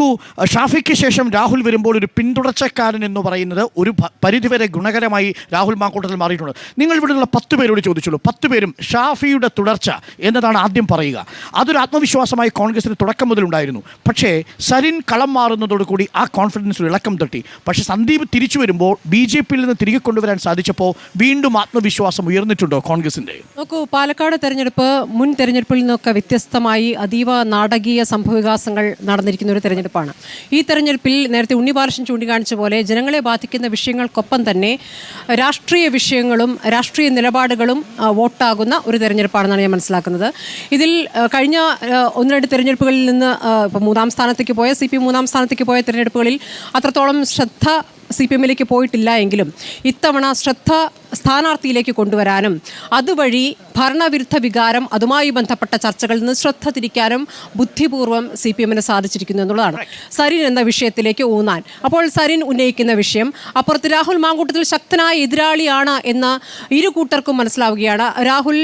നോക്കൂ, ഷാഫിക്ക് ശേഷം രാഹുൽ വരുമ്പോൾ ഒരു പിന്തുടർച്ചക്കാരൻ എന്ന് പറയുന്നത് ഒരു പരിധിവരെ ഗുണകരമായി രാഹുൽ മാങ്കൂട്ടത്തിൽ മാറിയിട്ടുണ്ട്. നിങ്ങൾ ഇവിടെയുള്ള 10 പേരോട് ചോദിച്ചുള്ളൂ, 10 പേരും ഷാഫിയുടെ തുടർച്ച എന്നതാണ് ആദ്യം പറയുക. അതൊരു ആത്മവിശ്വാസമായി കോൺഗ്രസിന് തുടക്കം മുതലുണ്ടായിരുന്നു. പക്ഷേ സരിൻ കളം മാറുന്നതോടുകൂടി ആ കോൺഫിഡൻസ് ഇളക്കം തട്ടി. പക്ഷേ സന്ദീപ് തിരിച്ചു വരുമ്പോൾ BJPയിൽ നിന്ന് തിരികെ കൊണ്ടുവരാൻ സാധിച്ചപ്പോൾ വീണ്ടും ആത്മവിശ്വാസം ഉയർന്നിട്ടുണ്ടോ കോൺഗ്രസിൻ്റെ? നോക്കൂ, പാലക്കാട് തെരഞ്ഞെടുപ്പ് മുൻ തെരഞ്ഞെടുപ്പിൽ നിന്നൊക്കെ വ്യത്യസ്തമായി അതീവ നാടകീയ സംഭവവികാസങ്ങൾ നടന്നിരിക്കുന്ന ഒരു തെരഞ്ഞെടുപ്പാണ്. ഈ തെരഞ്ഞെടുപ്പിൽ നേരത്തെ ഉണ്ണിബാലകൃഷ്ണൻ ചൂണ്ടിക്കാണിച്ച പോലെ ജനങ്ങളെ ബാധിക്കുന്ന വിഷയങ്ങൾക്കൊപ്പം തന്നെ രാഷ്ട്രീയ വിഷയങ്ങളും രാഷ്ട്രീയ നിലപാടുകളും വോട്ടാകുന്ന ഒരു തെരഞ്ഞെടുപ്പാണെന്നാണ് ഞാൻ മനസ്സിലാക്കുന്നത്. ഇതിൽ കഴിഞ്ഞ 1-2 തെരഞ്ഞെടുപ്പുകളിൽ നിന്ന് ഇപ്പോൾ 3-ാം സ്ഥാനത്തേക്ക് പോയ CPM 3-ാം സ്ഥാനത്തേക്ക് പോയ തെരഞ്ഞെടുപ്പുകളിൽ അത്രത്തോളം ശ്രദ്ധ CPMലേക്ക് പോയിട്ടില്ല എങ്കിലും ഇത്തവണ ശ്രദ്ധ സ്ഥാനാർത്ഥിയിലേക്ക് കൊണ്ടുവരാനും അതുവഴി ഭരണവിരുദ്ധ വികാരം അതുമായി ബന്ധപ്പെട്ട ചർച്ചകളിൽ നിന്ന് ശ്രദ്ധ തിരിക്കാനും ബുദ്ധിപൂർവ്വം CPMന് സാധിച്ചിരിക്കുന്നു എന്നുള്ളതാണ്. സരിൻ എന്ന വിഷയത്തിലേക്ക് ഊന്നാൻ. അപ്പോൾ സരിൻ ഉന്നയിക്കുന്ന വിഷയം അപ്പുറത്ത് രാഹുൽ മാങ്കൂട്ടത്തിൽ ശക്തനായ എതിരാളിയാണ് എന്ന് ഇരു കൂട്ടർക്കും മനസ്സിലാവുകയാണ്. രാഹുൽ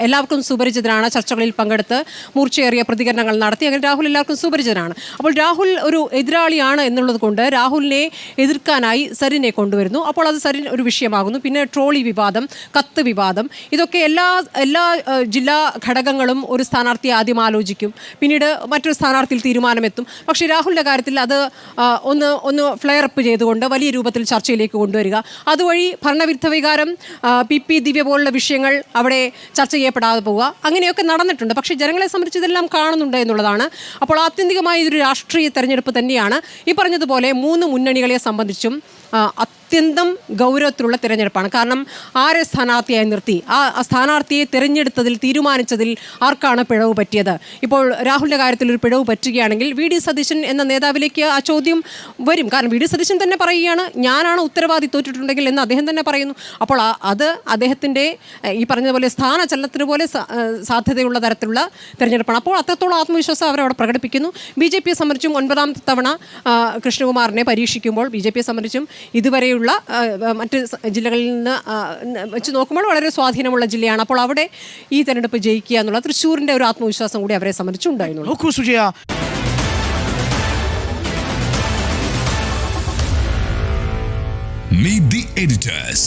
എല്ലാവർക്കും സുപരിചിതനാണ്, ചർച്ചകളിൽ പങ്കെടുത്ത് മൂർച്ചയേറിയ പ്രതികരണങ്ങൾ നടത്തി. അങ്ങനെ രാഹുൽ എല്ലാവർക്കും സുപരിചിതനാണ്. അപ്പോൾ രാഹുൽ ഒരു എതിരാളിയാണ് എന്നുള്ളത് കൊണ്ട് രാഹുലിനെ എതിർക്കാനായി സരിനെ കൊണ്ടുവരുന്നു. അപ്പോൾ അത് സരിൻ ഒരു വിഷയമാകുന്നു. പിന്നെ ട്രോളി വിവാദം, കത്ത് വിവാദം, ഇതൊക്കെ എല്ലാ ജില്ലാ ഘടകങ്ങളും ഒരു സ്ഥാനാർത്ഥിയെ ആദ്യം ആലോചിക്കും, പിന്നീട് മറ്റൊരു സ്ഥാനാർത്ഥിയിൽ തീരുമാനമെത്തും. പക്ഷേ രാഹുലിൻ്റെ കാര്യത്തിൽ അത് ഒന്ന് ഫ്ലെയർ അപ്പ് ചെയ്തുകൊണ്ട് വലിയ രൂപത്തിൽ ചർച്ചയിലേക്ക് കൊണ്ടുവരിക, അതുവഴി ഭരണവിരുദ്ധ വികാരം, PP ദിവ്യ പോലുള്ള വിഷയങ്ങൾ അവിടെ ചർച്ച ചെയ്യപ്പെടാതെ പോവുക, അങ്ങനെയൊക്കെ നടന്നിട്ടുണ്ട്. പക്ഷേ ജനങ്ങളെ സംബന്ധിച്ച് ഇതെല്ലാം കാണുന്നുണ്ട് എന്നുള്ളതാണ്. അപ്പോൾ ആത്യന്തികമായി ഇതൊരു രാഷ്ട്രീയ തെരഞ്ഞെടുപ്പ് തന്നെയാണ്. ഈ പറഞ്ഞതുപോലെ 3 മുന്നണികളെ സംബന്ധിച്ചും അത്യന്തം ഗൗരവത്തിലുള്ള തിരഞ്ഞെടുപ്പാണ്. കാരണം ആരെ സ്ഥാനാർത്ഥിയായി നിർത്തി, ആ സ്ഥാനാർത്ഥിയെ തിരഞ്ഞെടുത്തതിൽ തീരുമാനിച്ചതിൽ ആർക്കാണ് പിഴവ് പറ്റിയത്? ഇപ്പോൾ രാഹുലിൻ്റെ കാര്യത്തിൽ ഒരു പിഴവ് പറ്റുകയാണെങ്കിൽ VD സതീശൻ എന്ന നേതാവിലേക്ക് ആ ചോദ്യം വരും. കാരണം VD സതീശൻ തന്നെ പറയുകയാണ്, ഞാനാണ് ഉത്തരവാദി തോറ്റിട്ടുണ്ടെങ്കിൽ എന്ന് അദ്ദേഹം തന്നെ പറയുന്നു. അപ്പോൾ അത് അദ്ദേഹത്തിൻ്റെ ഈ പറഞ്ഞതുപോലെ സ്ഥാനചലനത്തിന് പോലെ സാധ്യതയുള്ള തരത്തിലുള്ള തിരഞ്ഞെടുപ്പാണ്. അപ്പോൾ അത്രത്തോളം ആത്മവിശ്വാസം അവരവിടെ പ്രകടിപ്പിക്കുന്നു. BJPയെ സംബന്ധിച്ചും 9ാമത്തെ തവണ കൃഷ്ണകുമാറിനെ പരീക്ഷിക്കുമ്പോൾ BJPയെ സംബന്ധിച്ചും ഇതുവരെയുള്ള മറ്റ് ജില്ലകളിൽ നിന്ന് വെച്ച് നോക്കുമ്പോൾ വളരെ സ്വാധീനമുള്ള ജില്ലയാണ്. അപ്പോൾ അവിടെ ഈ തെരഞ്ഞെടുപ്പ് ജയിക്കുക എന്നുള്ള തൃശ്ശൂരിൻ്റെ ഒരു ആത്മവിശ്വാസം കൂടി അവരെ സംബന്ധിച്ചുണ്ടായിരുന്നു. Meet the editors.